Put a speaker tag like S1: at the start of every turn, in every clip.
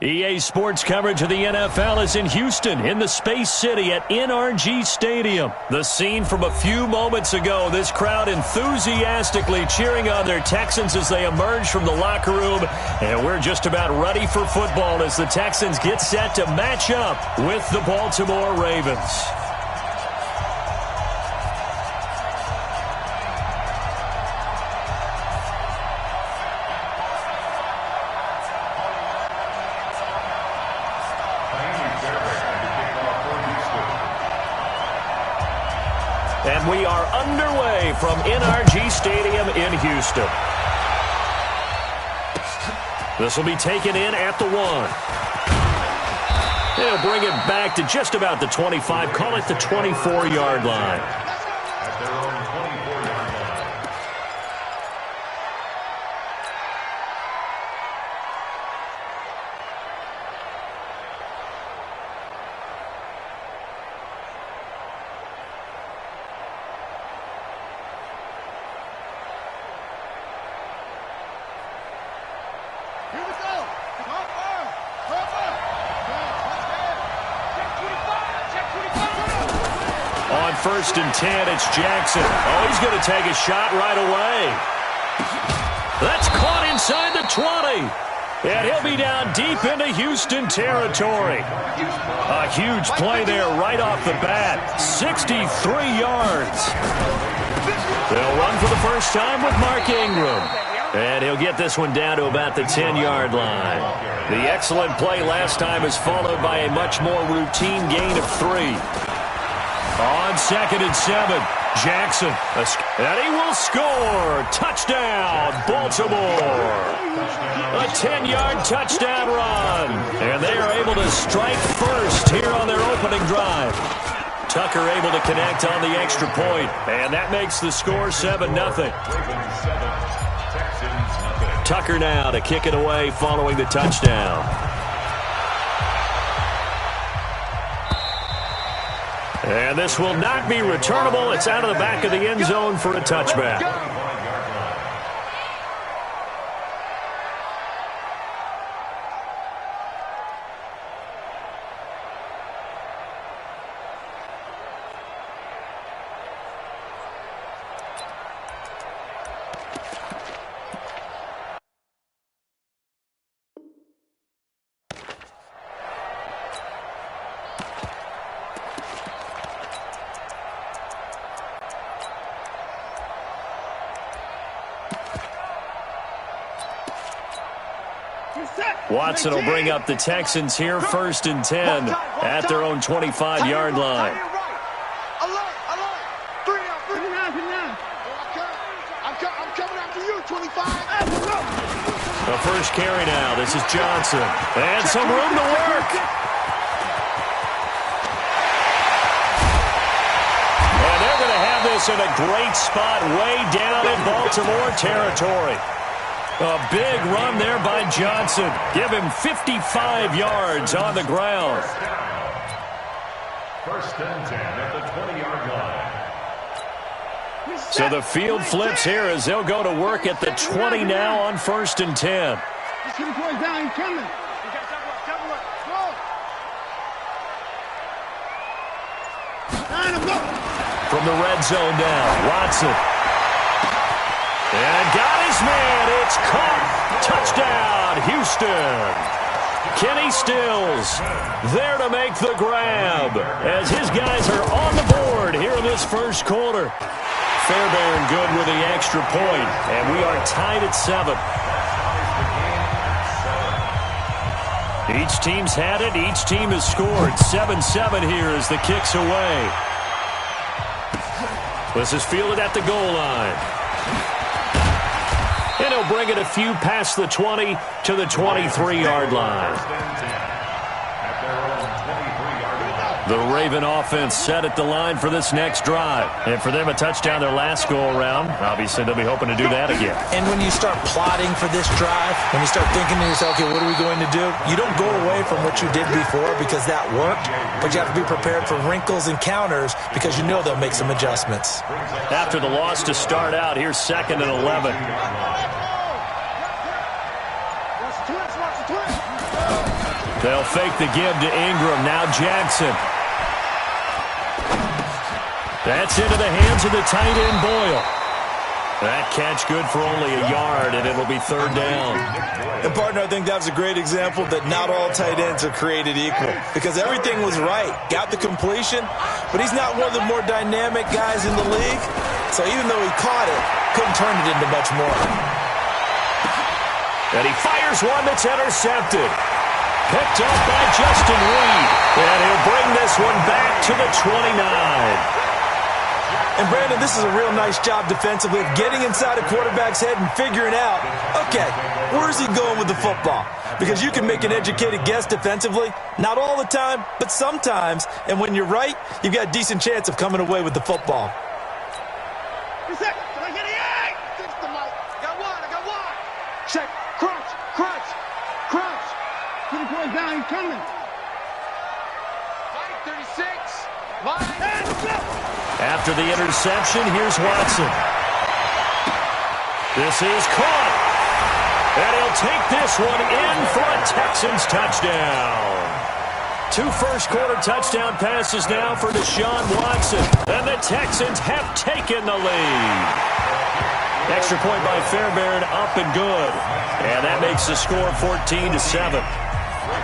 S1: EA Sports coverage of the NFL is in Houston, in the Space City at NRG Stadium. The scene from a few moments ago, this crowd enthusiastically cheering on their Texans as they emerge from the locker room. And we're just about ready for football as the Texans get set to match up with the Baltimore Ravens. And we are underway from NRG Stadium in Houston. This will be taken in at the 1. They'll bring it back to just about the 25, call it the 24-yard line.
S2: At their own 24-yard line.
S1: On 1st and 10, it's Jackson. Oh, he's going to take a shot right away. That's caught inside the 20. And he'll be down deep into Houston territory. A huge play there right off the bat. 63 yards. They'll run for the first time with Mark Ingram. And he'll get this one down to about the 10-yard line. The excellent play last time is followed by a much more routine gain of 3. On 2nd and 7, Jackson. And he will score. Touchdown, Baltimore. A 10-yard touchdown run. And they are able to strike first here on their opening drive. Tucker able to connect on the extra point. And that makes the score 7-0. Tucker now to kick it away following the touchdown. And this will not be returnable. It's out of the back of the end zone for a touchback. Watson will bring up the Texans here, 1st and 10 at their own 25-yard line. The first carry now. This is Johnson. And some room to work. And they're going to have this in a great spot way down in Baltimore territory. A big run there by Johnson. Give him 55 yards on the ground.
S2: 1st and 10 at the 20-yard line.
S1: So the field flips here as they'll go to work at the 20 now on 1st and 10. From the red zone now, Watson. And got his man. It's caught. Touchdown, Houston. Kenny Stills there to make the grab as his guys are on the board here in this first quarter. Fairbairn good with the extra point, and we are tied at 7. Each team's had it. Each team has scored. 7-7 here as the kick's away. This is fielded at the goal line. And he'll bring it a few past the 20 to the 23-yard line. The Raven offense set at the line for this next drive. And for them, a touchdown their last go-around. Obviously, they'll be hoping to do that again.
S3: And when you start plotting for this drive, when you start thinking to yourself, okay, what are we going to do? You don't go away from what you did before because that worked, but you have to be prepared for wrinkles and counters because you know they'll make some adjustments.
S1: After the loss to start out, here's 2nd and 11. They'll fake the give to Ingram. Now Jackson. That's into the hands of the tight end, Boyle. That catch good for only a yard, and it'll be third down.
S3: And, partner, I think that was a great example that not all tight ends are created equal because everything was right. Got the completion, but he's not one of the more dynamic guys in the league. So even though he caught it, couldn't turn it into much more.
S1: And he fires one that's intercepted. Picked up by Justin Reed. And he'll bring this one back to the 29.
S3: And, Brandon, this is a real nice job defensively of getting inside a quarterback's head and figuring out, okay, where's he going with the football? Because you can make an educated guess defensively, not all the time, but sometimes. And when you're right, you've got a decent chance of coming away with the football.
S4: Check. Crunch. Crunch. Crunch. Put the boy down. He's coming. 36.
S1: After the interception, here's Watson. This is caught. And he'll take this one in for a Texans touchdown. 2 first-quarter touchdown passes now for Deshaun Watson. And the Texans have taken the lead. Extra point by Fairbairn, up and good. And that makes the score 14-7.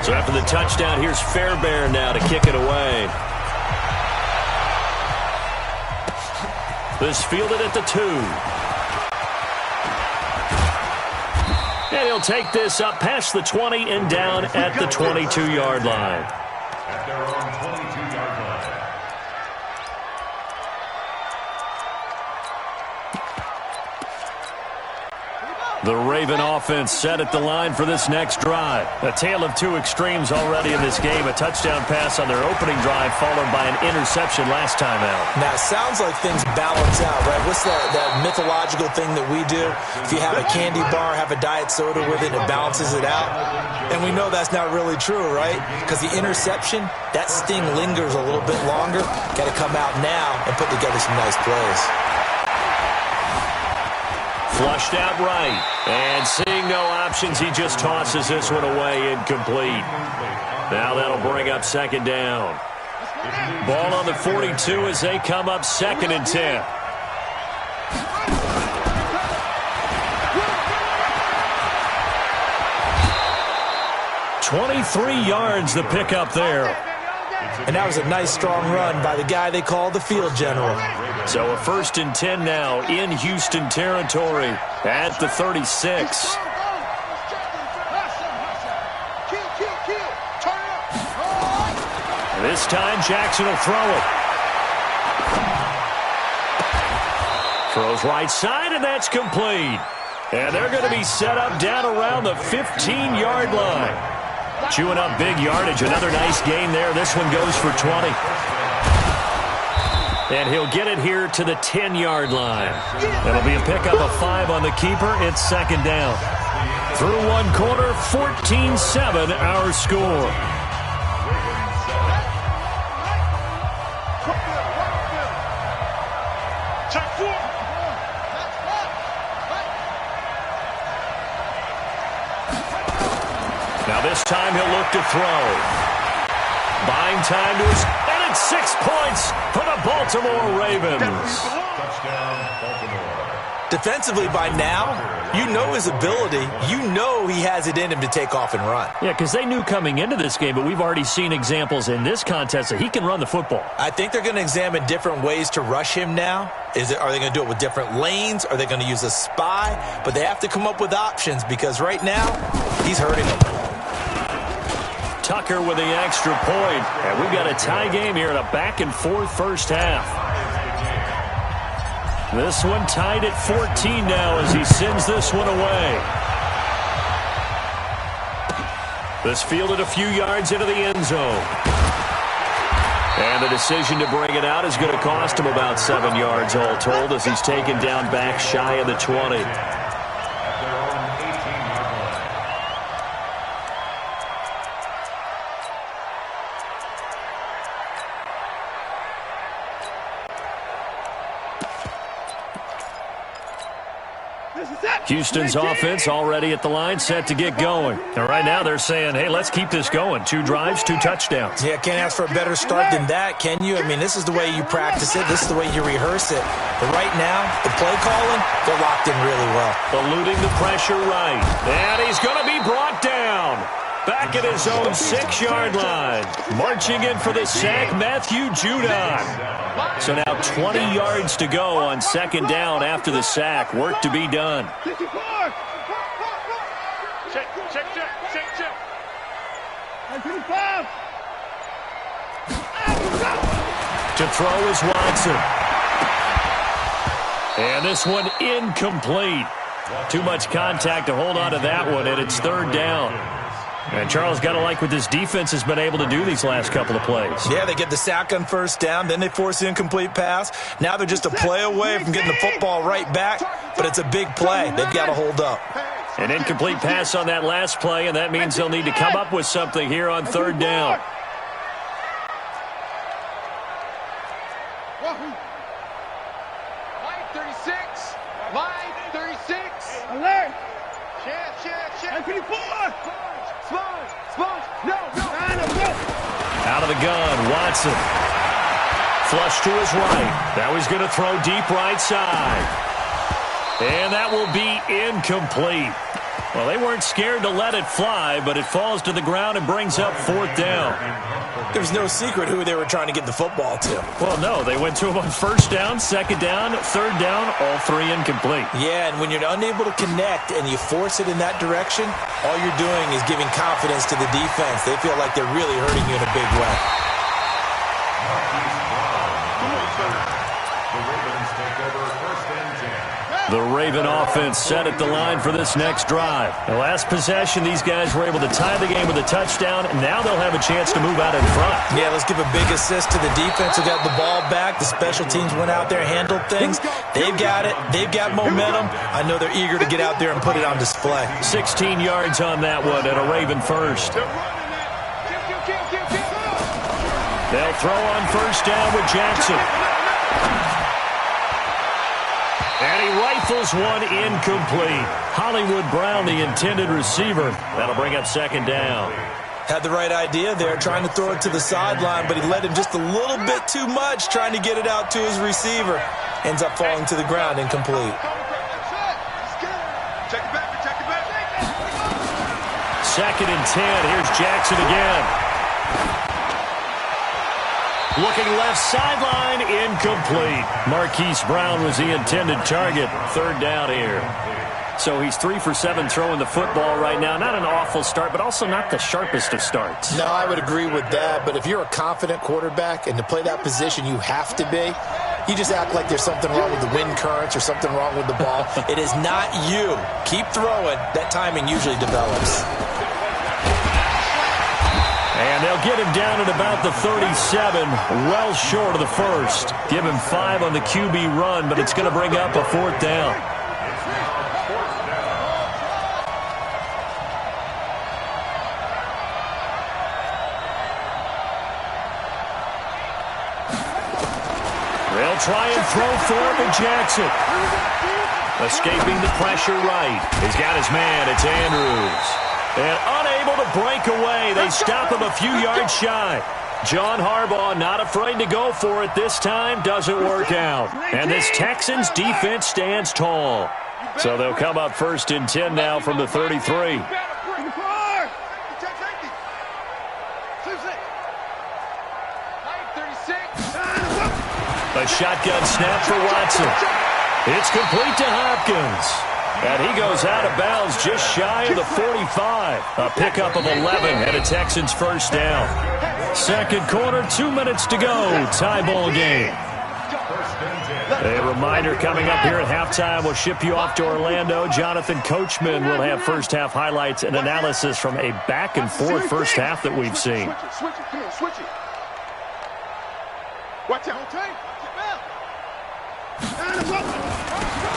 S1: So after the touchdown, here's Fairbairn now to kick it away. This fielded at the 2. And he'll take this up past the 20 and down at the 22-yard line.
S2: At their own 22-yard line.
S1: The Raven offense set at the line for this next drive. A tale of two extremes already in this game. A touchdown pass on their opening drive followed by an interception last time out.
S3: Now, it sounds like things balance out, right? What's that mythological thing that we do? If you have a candy bar, have a diet soda with it, it balances it out. And we know that's not really true, right? Because the interception, that sting lingers a little bit longer. Got to come out now and put together some nice plays.
S1: Flushed out right. And seeing no options, he just tosses this one away incomplete. Now that'll bring up second down. Ball on the 42 as they come up 2nd and 10. "23 yards the pickup there.
S3: And that was a nice, strong run by the guy they call the field general.
S1: So a 1st and 10 now in Houston territory at the 36. This time Jackson will throw it. Throws right side, and that's complete. And they're going to be set up down around the 15-yard line. Chewing up big yardage. Another nice gain there. This one goes for 20. And he'll get it here to the 10-yard line. It'll be a pickup of 5 on the keeper. It's second down. Through one quarter, 14-7 our score. Now this time he'll look to throw. Buying time to his... And it's 6 points for the Baltimore Ravens.
S2: Touchdown, Baltimore.
S3: Defensively by now, you know his ability. You know he has it in him to take off and run.
S1: Yeah, because they knew coming into this game, but we've already seen examples in this contest that he can run the football.
S3: I think they're going to examine different ways to rush him now. Are they going to do it with different lanes? Are they going to use a spy? But they have to come up with options because right now, he's hurting them.
S1: Tucker with the extra point. And we've got a tie game here in a back-and-forth first half. This one tied at 14 now as he sends this one away. This fielded a few yards into the end zone. And the decision to bring it out is going to cost him about 7 yards all told as he's taken down back shy of the 20. Houston's offense already at the line, set to get going. And right now they're saying, hey, let's keep this going. 2 drives, 2 touchdowns.
S3: Yeah, can't ask for a better start than that, can you? I mean, this is the way you practice it. This is the way you rehearse it. But right now, the play calling, they're locked in really well.
S1: Eluding the pressure right. And he's going to be brought down. Back at his own 6-yard line. Marching in for the sack, Matthew Judon. So now 20 yards to go on 2nd down after the sack. Work to be done. To throw is Watson. And this one incomplete. Too much contact to hold on to that one, and it's 3rd down. And Charles, got to like what this defense has been able to do these last couple of plays.
S3: Yeah, they get the sack on 1st down, then they force the incomplete pass. Now they're just a play away from getting the football right back, but it's a big play. They've got to hold up.
S1: An incomplete pass on that last play, and that means they'll need to come up with something here on 3rd down.
S4: Line 36. Line 36. Alert. Check. 54. Sponge. No.
S1: Out of the gun, Watson. Flush to his right. Now he's going to throw deep right side. And that will be incomplete. Well, they weren't scared to let it fly, but it falls to the ground and brings up 4th down.
S3: There's no secret who they were trying to get the football to.
S1: Well, no, they went to him on 1st down, 2nd down, 3rd down, all 3 incomplete.
S3: Yeah, and when you're unable to connect and you force it in that direction, all you're doing is giving confidence to the defense. They feel like they're really hurting you in a big way.
S1: The Raven offense set at the line for this next drive. The last possession, these guys were able to tie the game with a touchdown. Now they'll have a chance to move out in front.
S3: Yeah, let's give a big assist to the defense who got the ball back. The special teams went out there, handled things. They've got it. They've got momentum. I know they're eager to get out there and put it on display.
S1: 16 yards on that one and a Raven first. They'll throw on 1st down with Jackson. And he rifles one incomplete. Hollywood Brown, the intended receiver. That'll bring up 2nd down.
S3: Had the right idea there, trying to throw it to the sideline, but he led him just a little bit too much, trying to get it out to his receiver. Ends up falling to the ground, incomplete.
S1: 2nd and 10. Here's Jackson again. Looking left sideline, incomplete. Marquise Brown was the intended target. 3rd down here. So he's 3 for 7 throwing the football right now. Not an awful start, but also not the sharpest of starts.
S3: No, I would agree with that. But if you're a confident quarterback and to play that position you have to be, you just act like there's something wrong with the wind currents or something wrong with the ball. It is not you. Keep throwing. That timing usually develops.
S1: And they'll get him down at about the 37, well short of the first. Give him 5 on the QB run, but it's going to bring up a 4th down. They'll try and throw for it with Jackson. Escaping the pressure right. He's got his man. It's Andrews. And unable to break away. They stop him a few yards shy. John Harbaugh not afraid to go for it this time. Doesn't work out. And this Texans defense stands tall. So they'll come up 1st and 10 now from the 33. A shotgun snap for Watson. It's complete to Hopkins. And he goes out of bounds just shy of the 45. A pickup of 11 and a Texans 1st down. 2nd quarter, 2 minutes to go. Tie ball game. A reminder coming up here at halftime. We'll ship you off to Orlando. Jonathan Coachman will have first half highlights and analysis from a back-and-forth first half that we've seen.
S4: Switch it. Come here, switch it. Watch out.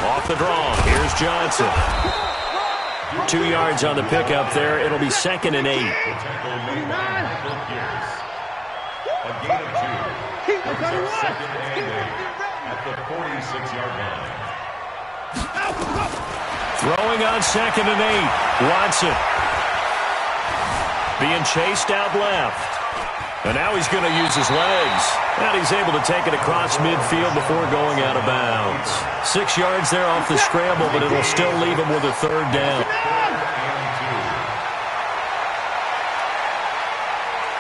S1: Off the draw. Here's Johnson. 2 yards on the pickup there. It'll be 2nd and 8.
S2: A gain of 2. Brings up 2nd and 8 at the 46-yard line.
S1: Throwing on 2nd and 8. Watson. Being chased out left. And now he's going to use his legs. And he's able to take it across midfield before going out of bounds. 6 yards there off the scramble, but it'll still leave him with a 3rd down.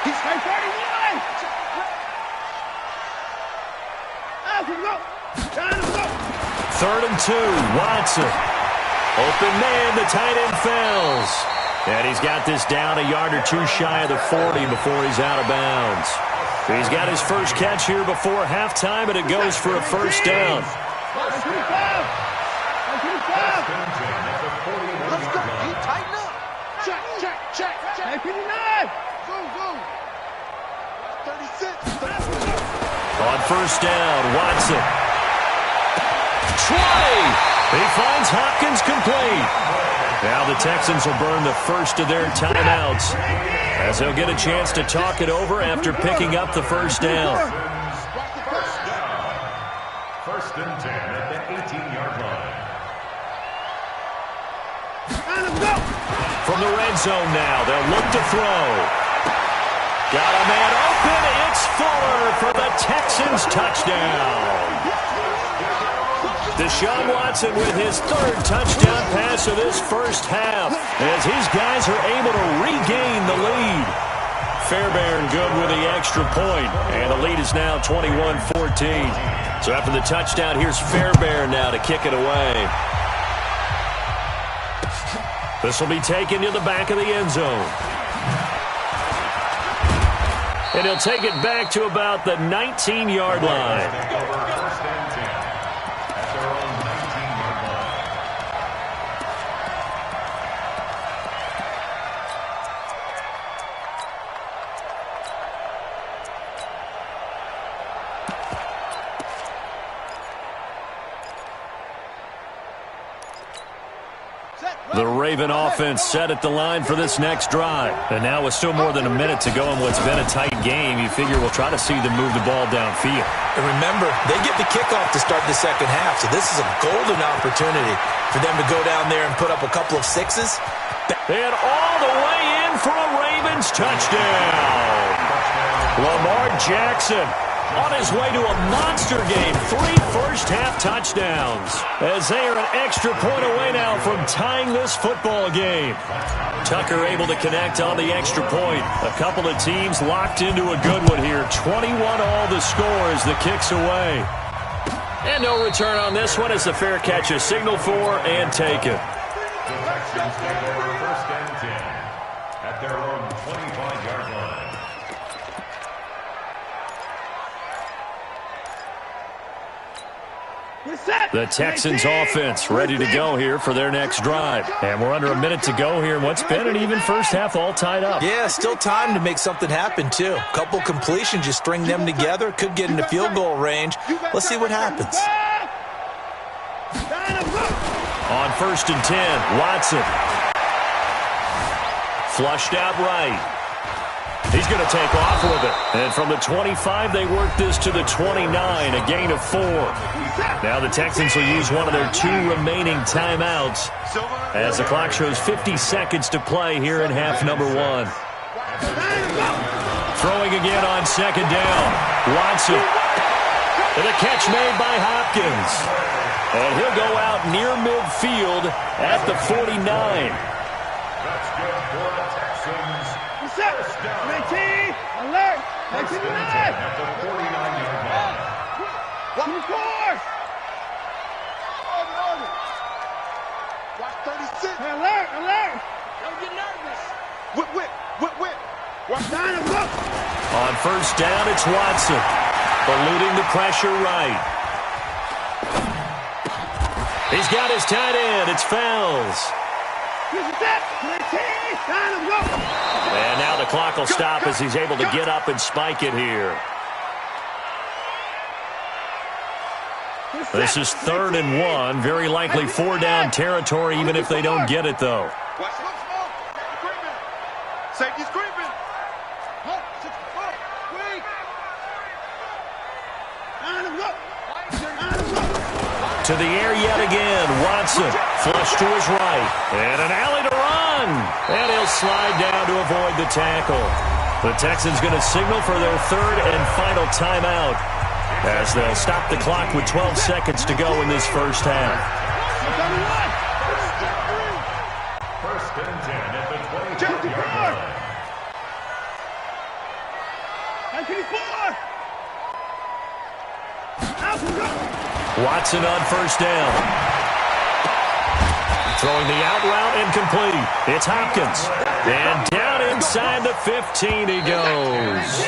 S4: He's 31.
S1: 3rd and 2. Watson. Open man. The tight end fails. And he's got this down a yard or 2 shy of the 40 before he's out of bounds. He's got his first catch here before halftime, and it goes for a 1st down.
S4: Let's go. Keep tighten up. Check. 59. Go. 36.
S1: On 1st down, Watson. 20. He finds Hopkins complete. Now the Texans will burn the first of their timeouts as they'll get a chance to talk it over after picking up the 1st down.
S2: 1st and 10 at the 18-yard line.
S1: From the red zone now, they'll look to throw. Got a man open. It's Fuller for the Texans touchdown. Deshaun Watson with his 3rd touchdown pass of this first half as his guys are able to regain the lead. Fairbairn good with the extra point, and the lead is now 21-14. So after the touchdown, here's Fairbairn now to kick it away. This will be taken to the back of the end zone. And he'll take it back to about the 19-yard line. The Raven offense set at the line for this next drive. And now with still more than a minute to go in what's been a tight game, you figure we'll try to see them move the ball downfield.
S3: And remember, they get the kickoff to start the 2nd half, so this is a golden opportunity for them to go down there and put up a couple of 6s.
S1: And all the way in for a Ravens touchdown. Lamar Jackson on his way to a monster game. 3 first-half touchdowns as they are an extra point away now from tying this football game. Tucker able to connect on the extra point. A couple of teams locked into a good one here. 21 all the score as the kick's away. And no return on this one as the fair catch is signaled for and taken.
S2: The Texans take over 1st and 10 at their own 25-yard line.
S1: The Texans offense ready to go here for their next drive. And we're under a minute to go here in what's been an even first half all tied up.
S3: Yeah, still time to make something happen, too. Couple completions, you string them together, could get into field goal range. Let's see what happens.
S1: On 1st and 10, Watson. Flushed out right. He's going to take off with it. And from the 25, they work this to the 29, a gain of 4. Now the Texans will use one of their 2 remaining timeouts as the clock shows 50 seconds to play here in half number 1. Throwing again on 2nd down. Watson. And a catch made by Hopkins. And he'll go out near midfield at the 49.
S2: That's good for the Texans. First down.
S4: 19, alert, 19,
S2: At the 49-yard line.
S4: 24. Watch 36. Alert. Don't get nervous. Whip. Watch down and look.
S1: On 1st down, it's Watson. Eluding the pressure right. He's got his tight end. It's Fells. And now the clock will stop as he's able to get up and spike it here. This is 3rd and 1. Very likely 4-down territory, even if they don't get it, though.
S4: Watch smoke. Safety's creeping. Weak.
S1: To the air yet again. Watson flush to his right. And an alley to run. And he'll slide down to avoid the tackle. The Texans going to signal for their third and final timeout as they'll stop the clock with 12 seconds to go in this first half.
S2: First and 10 at the 24-yard line.
S1: Watson on first down. Throwing the out route incomplete. It's Hopkins. And down inside the 15 he goes.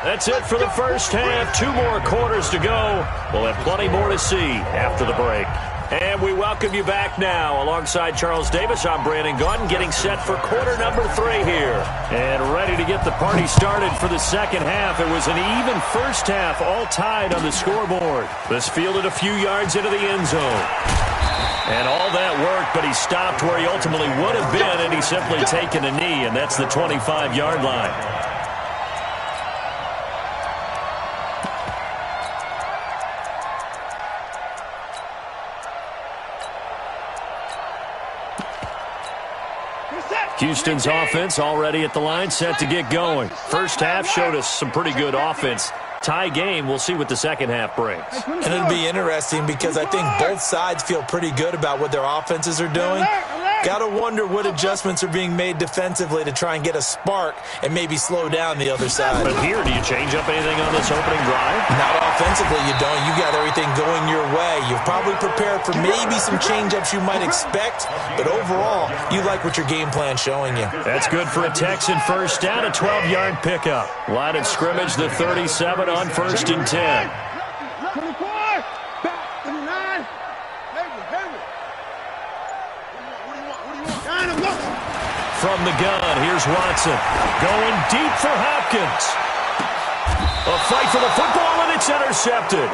S1: That's it for the first half. 2 more quarters to go. We'll have plenty more to see after the break. And we welcome you back now. Alongside Charles Davis, I'm Brandon Gaudin, getting set for quarter number 3 here. And ready to get the party started for the second half. It was an even first half, all tied on the scoreboard. This fielded a few yards into the end zone. And all that worked, but he stopped where he ultimately would have been, and he's simply taken a knee, and that's the 25-yard line. Houston's offense already at the line, set to get going. First half showed us some pretty good offense. Tie game. We'll see what the second half brings.
S3: And it'll be interesting because I think both sides feel pretty good about what their offenses are doing. Got to wonder what adjustments are being made defensively to try and get a spark and maybe slow down the other side.
S1: But here, do you change up anything on this opening drive?
S3: Not offensively, you don't. You got everything going your way. You've probably prepared for maybe some change-ups you might expect, but overall, you like what your game plan's showing you.
S1: That's good for a Texan first down, a 12-yard pickup. Line of scrimmage, the 37 on first and 10.
S4: 24, back to the 9.
S1: From the gun, here's Watson. Going deep for Hopkins. A fight for the football, and it's intercepted.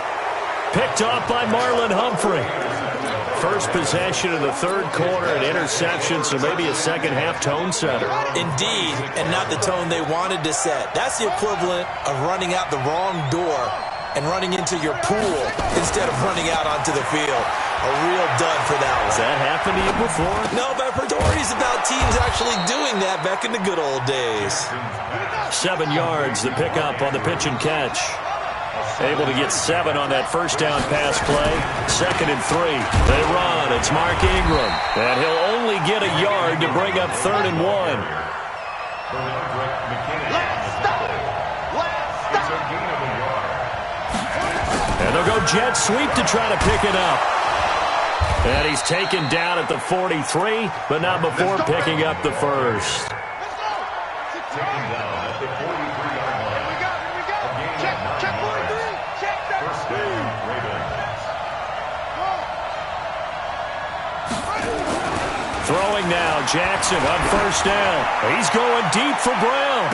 S1: Picked off by Marlon Humphrey. First possession of the third quarter, an interception, so maybe a second-half tone setter.
S3: Indeed, and not the tone they wanted to set. That's the equivalent of running out the wrong door and running into your pool instead of running out onto the field. A real dud for that one.
S1: Has that happened to you before?
S3: No, but I've heard stories about teams actually doing that back in the good old days.
S1: 7 yards, the pickup on the pitch and catch. Able to get 7 on that first down pass play. 2nd and 3. They run. It's Mark Ingram. And he'll only get a yard to bring up 3rd and 1. And they'll go jet sweep to try to pick it up. And he's taken down at the 43, but not before picking up the first.
S2: Taken down at the 43-yard line.
S4: Check 43. Check that.
S2: First down, Ravens.
S1: Throwing now, Jackson on first down. He's going deep for Brown.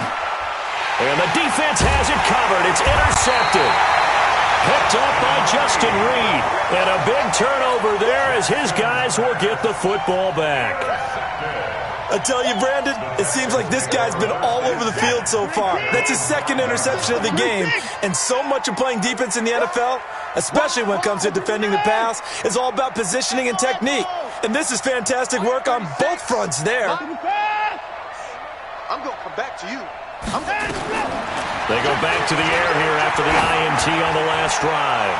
S1: And the defense has it covered. It's intercepted. Picked up by Justin Reed. And a big turnover there as his guys will get the football back.
S3: I tell you, Brandon, it seems like this guy's been all over the field so far. That's his 2nd interception of the game. And so much of playing defense in the NFL, especially when it comes to defending the pass, is all about positioning and technique. And this is fantastic work on both fronts there.
S4: I'm going to come back to you.
S1: They go back to the air here after the INT on the last drive.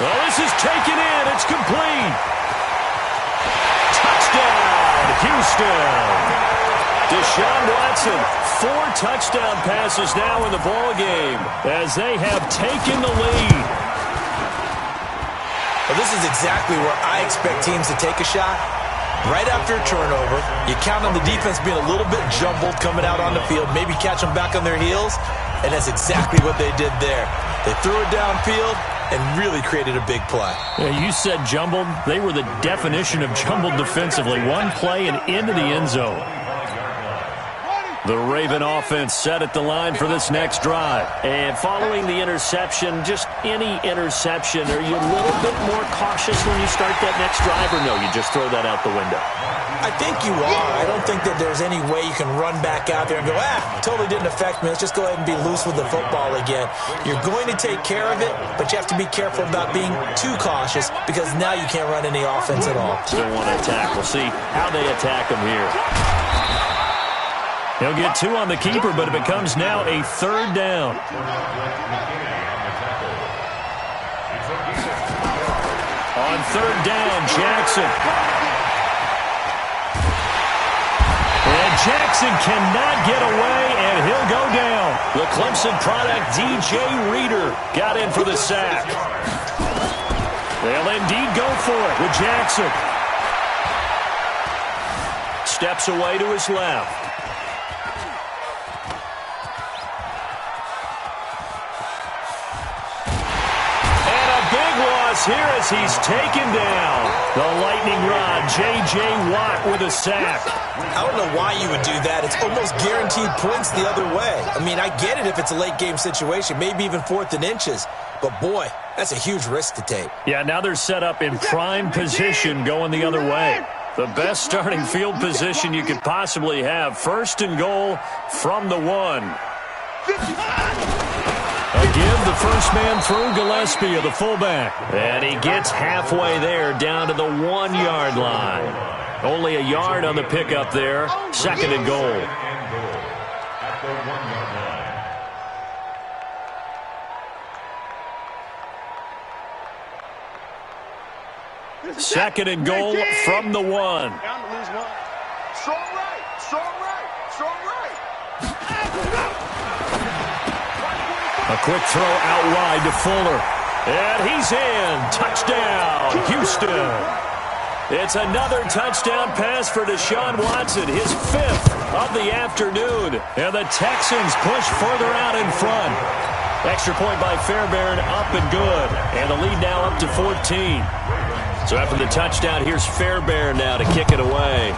S1: Well, this is taken in. It's complete. Touchdown, Houston. Deshaun Watson, 4 touchdown passes now in the ballgame as they have taken the lead.
S3: Well, this is exactly where I expect teams to take a shot. Right after a turnover, you count on the defense being a little bit jumbled coming out on the field, maybe catch them back on their heels, and that's exactly what they did there. They threw it downfield and really created a big play.
S1: Yeah, you said jumbled. They were the definition of jumbled defensively. One play and into the end zone. The Raven offense set at the line for this next drive. And following the interception, just any interception, are you a little bit more cautious when you start that next drive, or no, you just throw that out the window?
S3: I think you are. I don't think that there's any way you can run back out there and go, totally didn't affect me. Let's just go ahead and be loose with the football again. You're going to take care of it, but you have to be careful about being too cautious because now you can't run any offense at all.
S1: Still want to attack. We'll see how they attack him here. He'll get 2 on the keeper, but it becomes now a 3rd down. On 3rd down, Jackson. And Jackson cannot get away, and he'll go down. The Clemson product, DJ Reader, got in for the sack. They'll indeed go for it with Jackson. Steps away to his left. Here as he's taken down. The lightning rod, J.J. Watt with a sack.
S3: I don't know why you would do that. It's almost guaranteed points the other way. I mean, I get it if it's a late game situation, maybe even 4th and inches. But, boy, that's a huge risk to take.
S1: Yeah, now they're set up in prime position going the other way. The best starting field position you could possibly have. 1st and goal from the 1. Again, the first man through, Gillespie, the fullback. And he gets halfway there, down to the 1-yard line. Only a yard on the pickup there. 2nd and goal. 2nd and goal from the 1.
S4: Strong right, strong right, strong right.
S1: A quick throw out wide to Fuller. And he's in. Touchdown, Houston. It's another touchdown pass for Deshaun Watson, his 5th of the afternoon. And the Texans push further out in front. Extra point by Fairbairn, up and good. And the lead now up to 14. So after the touchdown, here's Fairbairn now to kick it away.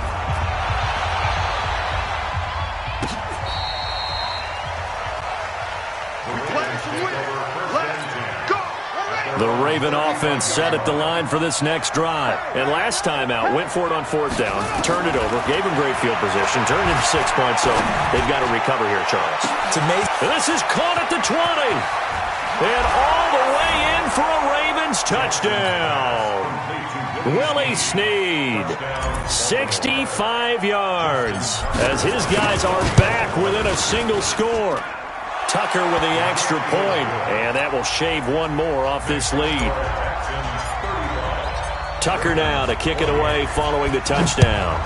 S1: The Raven offense set at the line for this next drive. And last time out, went for it on 4th down, turned it over, gave him great field position, turned into 6 points, so they've got to recover here, Charles.
S3: It's amazing.
S1: And this is caught at the 20. And all the way in for a Ravens touchdown. Willie Snead, 65 yards, as his guys are back within a single score. Tucker with the extra point, and that will shave one more off this lead. Tucker now to kick it away following the touchdown.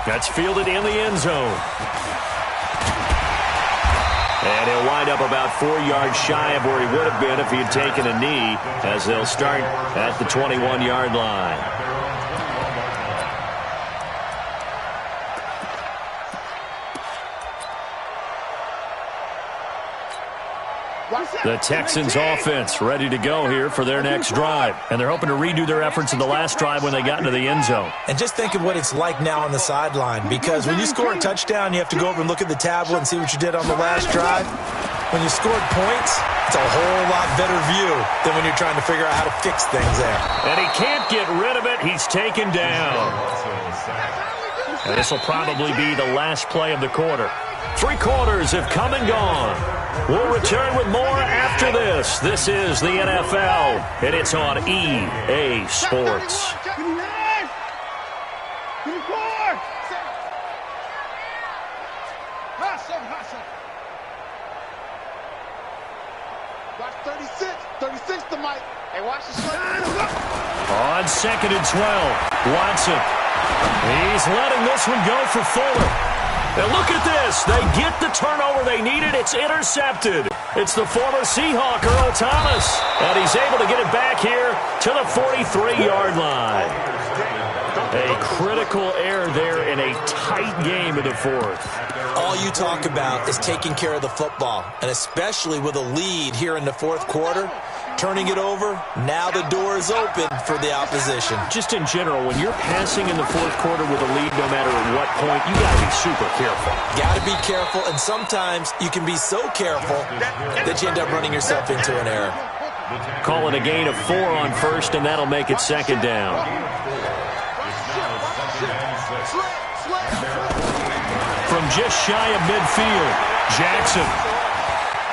S1: That's fielded in the end zone. And he'll wind up about 4 yards shy of where he would have been if he had taken a knee, as they'll start at the 21-yard line. The Texans offense ready to go here for their next drive. And they're hoping to redo their efforts in the last drive when they got into the end zone.
S3: And just think of what it's like now on the sideline, because when you score a touchdown, you have to go over and look at the tablet and see what you did on the last drive. When you scored points, it's a whole lot better view than when you're trying to figure out how to fix things there.
S1: And he can't get rid of it. He's taken down. And this will probably be the last play of the quarter. 3 quarters have come and gone. We'll return with more after this. This is the NFL, and it's on EA Sports.
S4: Watch 36 to Mike. Hey, watch the slide.
S1: On 2nd and 12, Watson. He's letting this one go for Fuller. And look at this. They get the turnover they needed. It's intercepted. It's the former Seahawk, Earl Thomas. And he's able to get it back here to the 43-yard line. A critical error there in a tight game in the 4th.
S3: All you talk about is taking care of the football, and especially with a lead here in the 4th quarter. Turning it over, now the door is open for the opposition.
S1: Just in general, when you're passing in the 4th quarter with a lead, no matter at what point, you got to be super careful.
S3: Got to be careful, and sometimes you can be so careful that you end up running yourself into an error.
S1: Call it a gain of 4 on first, and that'll make it second down. From just shy of midfield, Jackson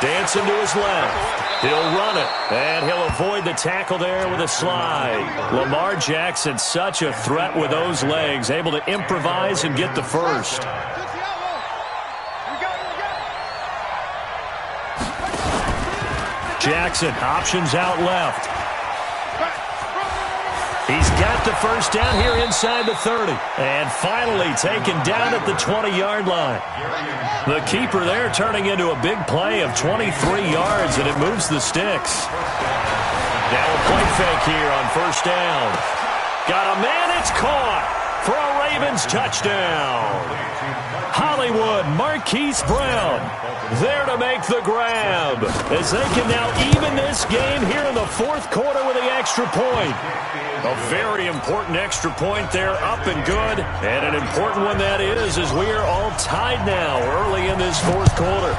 S1: dancing to his left. He'll run it, and he'll avoid the tackle there with a slide. Lamar Jackson, such a threat with those legs, able to improvise and get the first. Jackson, options out left. He's got the first down here inside the 30. And finally taken down at the 20-yard line. The keeper there turning into a big play of 23 yards, and it moves the sticks. Now a play fake here on first down. Got a man, it's caught for a Ravens touchdown. Hollywood, Marquise Brown there to make the grab as they can now even this game here in the fourth quarter with the extra point. A very important extra point there, up and good. And an important one that is, as we are all tied now early in this fourth quarter.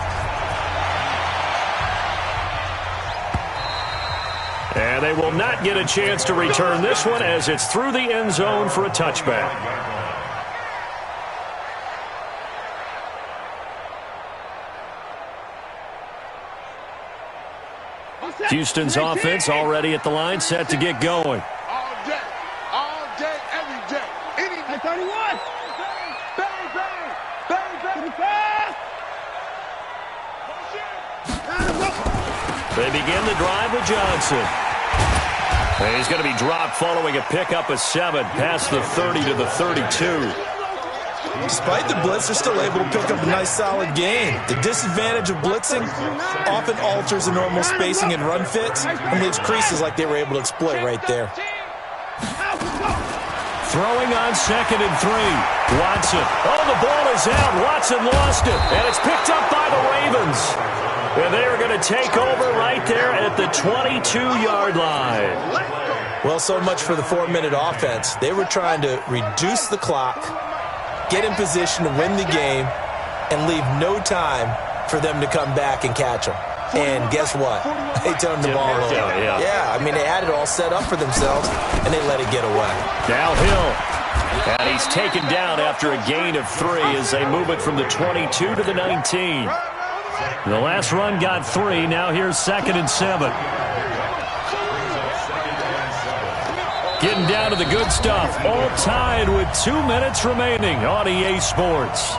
S1: And they will not get a chance to return this one as it's through the end zone for a touchback. Houston's offense already at the line, set to get going.
S4: All day, every day. 31. Bang, bang, bang, bang, bang.
S1: They begin the drive with Johnson. And he's going to be dropped following a pickup of 7 past the 30 to the 32.
S3: Despite the blitz, they're still able to pick up a nice, solid gain. The disadvantage of blitzing often alters the normal spacing and run fits and leaves creases like they were able to exploit right there.
S1: Throwing on 2nd and 3. Watson. Oh, the ball is out. Watson lost it. And it's picked up by the Ravens. And they are going to take over right there at the 22-yard line.
S3: Well, so much for the 4-minute offense. They were trying to reduce the clock, get in position to win the game, and leave no time for them to come back and catch them. And guess what? They turned the ball over. Yeah, I mean, they had it all set up for themselves, and they let it get away.
S1: Now Hill. And he's taken down after a gain of 3 as they move it from the 22 to the 19. The last run got 3. Now here's 2nd and 7. Getting down to the good stuff. All tied with 2 minutes remaining on EA Sports.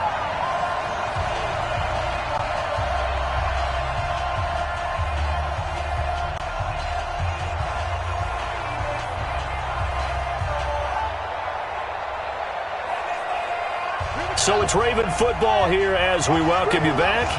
S1: So it's Raven football here as we welcome you back.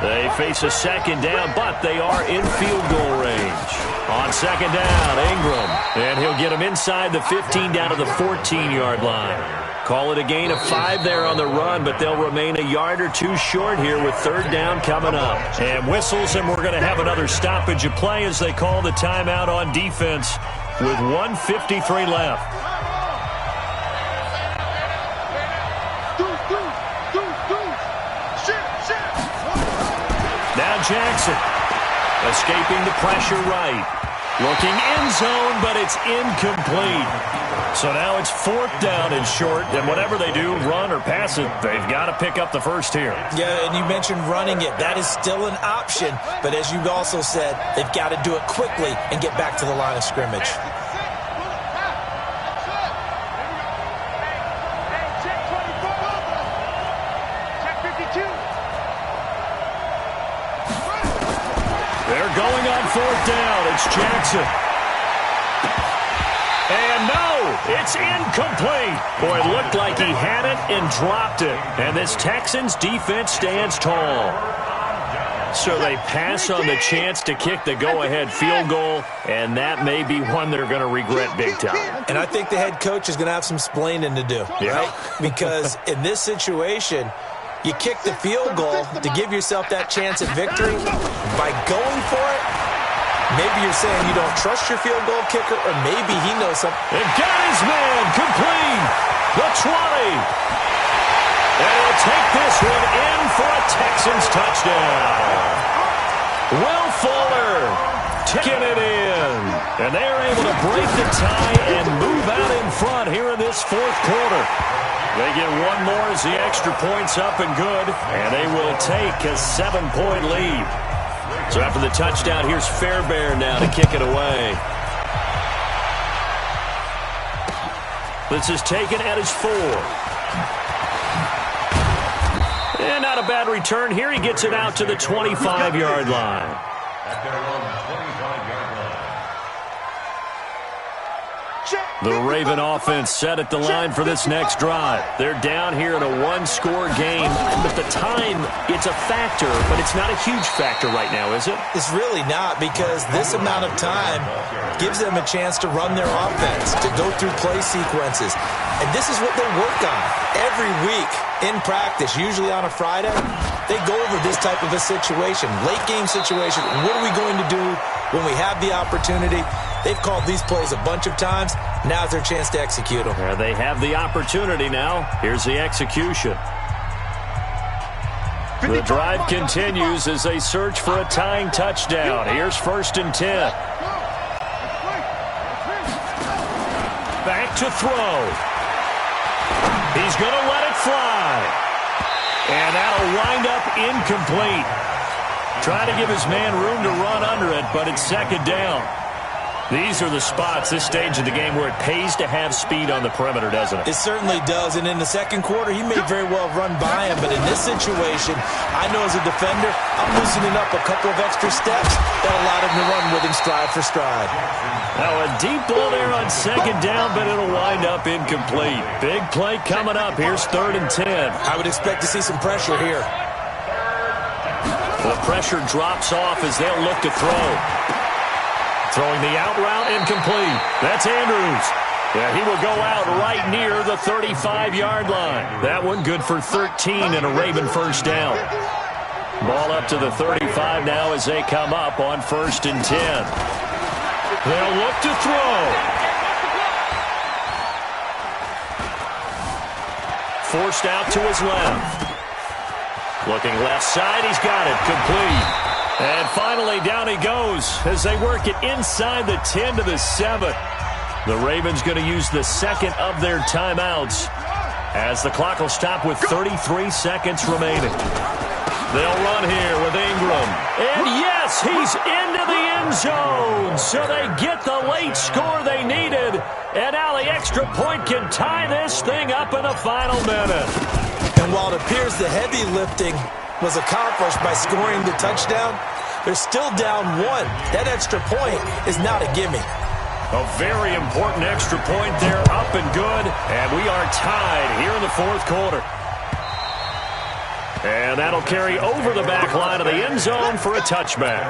S1: They face a 2nd down, but they are in field goal range. On 2nd down, Ingram. And he'll get him inside the 15 down to the 14-yard line. Call it a gain of 5 there on the run, but they'll remain a yard or 2 short here with 3rd down coming up. And whistles, and we're going to have another stoppage of play as they call the timeout on defense with 1:53 left. Now Jackson, escaping the pressure right. Looking end zone, but it's incomplete. So now it's 4th down and short, and whatever they do, run or pass it, they've got to pick up the first here.
S3: Yeah, and you mentioned running it. That is still an option, but as you've also said, they've got to do it quickly and get back to the line of scrimmage.
S1: They're going on 4th down. It's Jackson. And no, it's incomplete. Boy, it looked like he had it and dropped it. And this Texans defense stands tall. So they pass on the chance to kick the go-ahead field goal, and that may be one they're going to regret big time.
S3: And I think the head coach is going to have some splaining to do, right? Because in this situation, you kick the field goal to give yourself that chance at victory. By going for it, maybe you're saying you don't trust your field goal kicker, or maybe he knows something.
S1: And got his man complete. The 20. And he'll take this one in for a Texans touchdown. Will Fuller taking it in. And they're able to break the tie and move out in front here in this fourth quarter. They get one more as the extra point's up and good, and they will take a 7-point lead. So after the touchdown, here's Fairbairn now to kick it away. This is taken at his 4. And not a bad return here. He gets it out to the 25-yard line.
S2: At their own 25-yard line.
S1: The Raven offense set at the line for this next drive. They're down here in a one-score game, but the time, it's a factor, but it's not a huge factor right now, is it?
S3: It's really not, because this amount of time gives them a chance to run their offense, to go through play sequences. And this is what they work on every week in practice, usually on a Friday. They go over this type of a situation, late-game situation. What are we going to do when we have the opportunity? They've called these plays a bunch of times. Now's their chance to execute them.
S1: Yeah, they have the opportunity now. Here's the execution. The drive continues as they search for a tying touchdown. Here's 1st and 10. Back to throw. He's going to let it fly. And that'll wind up incomplete. Trying to give his man room to run under it, but it's 2nd down. These are the spots, this stage of the game, where it pays to have speed on the perimeter, doesn't it?
S3: It certainly does, and in the second quarter, he may very well run by him, but in this situation, I know as a defender, I'm loosening up a couple of extra steps that allowed him to run with him stride for stride.
S1: Now a deep ball there on 2nd down, but it'll wind up incomplete. Big play coming up. Here's 3rd and 10.
S3: I would expect to see some pressure here.
S1: The pressure drops off as they'll look to throw. Throwing the out route, incomplete. That's Andrews. Yeah, he will go out right near the 35-yard line. That one good for 13 and a Raven 1st down. Ball up to the 35 now as they come up on 1st and 10. They'll look to throw. Forced out to his left. Looking left side, he's got it, complete. And finally, down he goes as they work it inside the 10 to the 7. The Ravens going to use the 2nd of their timeouts as the clock will stop with 33 seconds remaining. They'll run here with Ingram. And yes, he's into the end zone. So they get the late score they needed. And now the extra point can tie this thing up in the final minute.
S3: And while it appears the heavy lifting was accomplished by scoring the touchdown, they're still down 1. That extra point is not a gimme.
S1: A very important extra point there, up and good, and we are tied here in the 4th quarter. And that'll carry over the back line of the end zone for a touchback.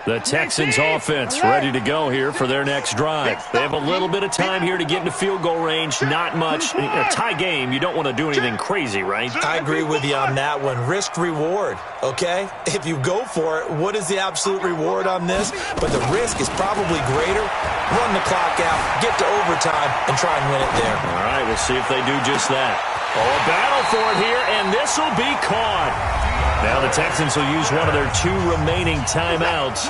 S1: The Texans offense ready to go here for their next drive. They have a little bit of time here to get into field goal range. Not much. In a tie game, you don't want to do anything crazy, right?
S3: I agree with you on that one. Risk reward, okay? If you go for it, what is the absolute reward on this? But the risk is probably greater. Run the clock out, get to overtime, and try and win it there.
S1: All right, we'll see if they do just that. Oh, a battle for it here, and this will be caught. Now the Texans will use one of their 2 remaining timeouts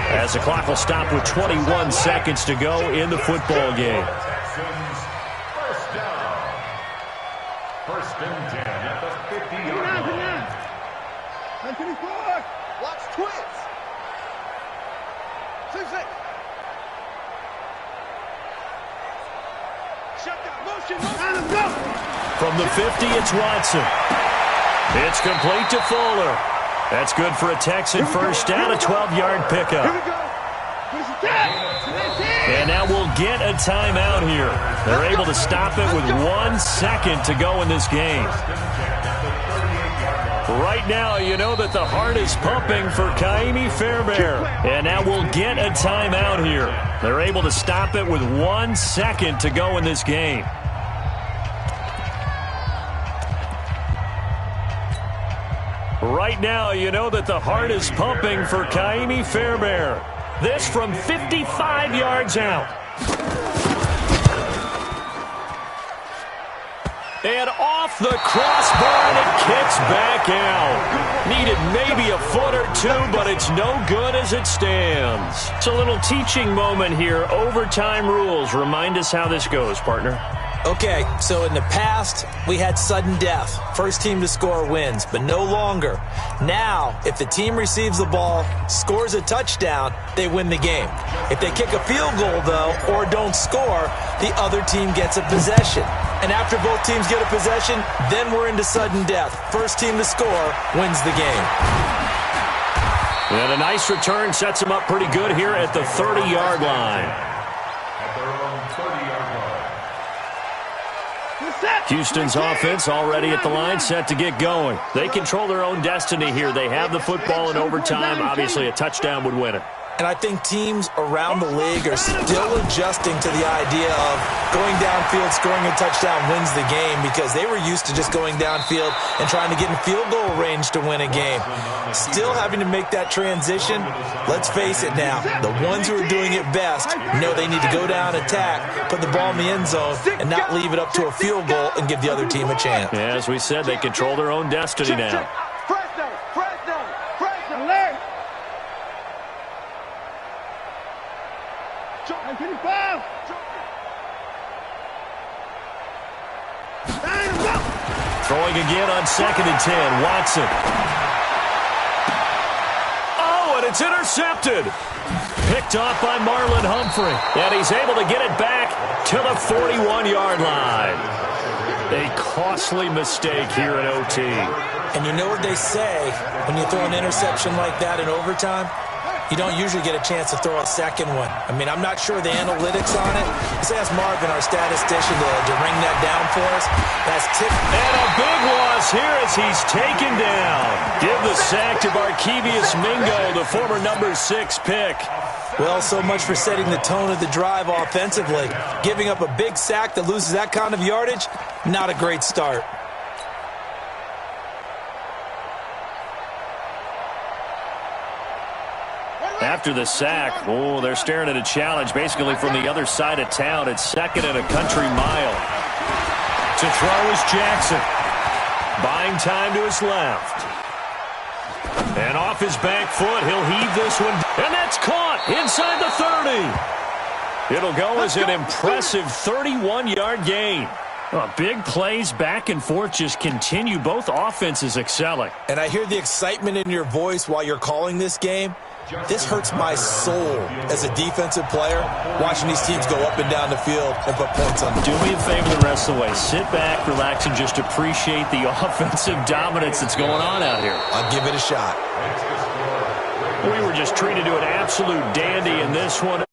S1: as the clock will stop with 21 seconds to go in the football game.
S2: Texans, 1st down. 1st and 10 at the 50-yard line.
S4: Watch twins. 6-6. Shut down. Motion. Go.
S1: From the 50, it's Watson. It's complete to Fuller. That's good for a Texan 1st down, a 12-yard pickup.
S4: Here we go.
S1: And now we'll get a timeout here. They're able to stop it with 1 second to go in this game. Right now, you know that the heart is pumping for Kaimi Fairbairn. And now we'll get a timeout here. They're able to stop it with 1 second to go in this game. Right now, you know that the heart is pumping for Kaimi Fairbairn. This from 55 yards out. And off the crossbar, and it kicks back out. Needed maybe a foot or two, but it's no good as it stands. It's a little teaching moment here. Overtime rules. Remind us how this goes, partner.
S3: Okay, so in the past, we had sudden death. First team to score wins, but no longer. Now, if the team receives the ball, scores a touchdown, they win the game. If they kick a field goal, though, or don't score, the other team gets a possession. And after both teams get a possession, then we're into sudden death. First team to score wins the game.
S1: And a nice return sets them up pretty good here at the 30-yard line.
S2: At their own 30-yard line.
S1: Houston's offense already at the line, set to get going. They control their own destiny here. They have the football in overtime. Obviously, a touchdown would win it.
S3: And I think teams around the league are still adjusting to the idea of going downfield, scoring a touchdown wins the game, because they were used to just going downfield and trying to get in field goal range to win a game. Still having to make that transition. Let's face it now, the ones who are doing it best know they need to go down, attack, put the ball in the end zone, and not leave it up to a field goal and give the other team a chance.
S1: Yeah, as we said, they control their own destiny now. Throwing again on 2nd and 10. Watson. Oh, and it's intercepted. Picked off by Marlon Humphrey. And he's able to get it back to the 41-yard line. A costly mistake here in OT.
S3: And you know what they say when you throw an interception like that in overtime? You don't usually get a chance to throw a second one. I mean, I'm not sure the analytics on it. Let's ask Marvin, our statistician, to ring that down for us. That's tipped.
S1: And a big loss here as he's taken down. Give the sack to Barkevious Mingo, the former number 6 pick.
S3: Well, so much for setting the tone of the drive offensively. Giving up a big sack that loses that kind of yardage, not a great start.
S1: After the sack, oh, they're staring at a challenge basically from the other side of town. It's 2nd and a country mile. To throw is Jackson. Buying time to his left. And off his back foot, he'll heave this one. And that's caught inside the 30. It'll go as an impressive 31-yard gain. Big plays back and forth just continue. Both offenses excelling.
S3: And I hear the excitement in your voice while you're calling this game. This hurts my soul as a defensive player, watching these teams go up and down the field and put points on them.
S1: Do me a favor the rest of the way. Sit back, relax, and just appreciate the offensive dominance that's going on out here.
S3: I'll give it a shot.
S1: We were just treated to an absolute dandy in this one.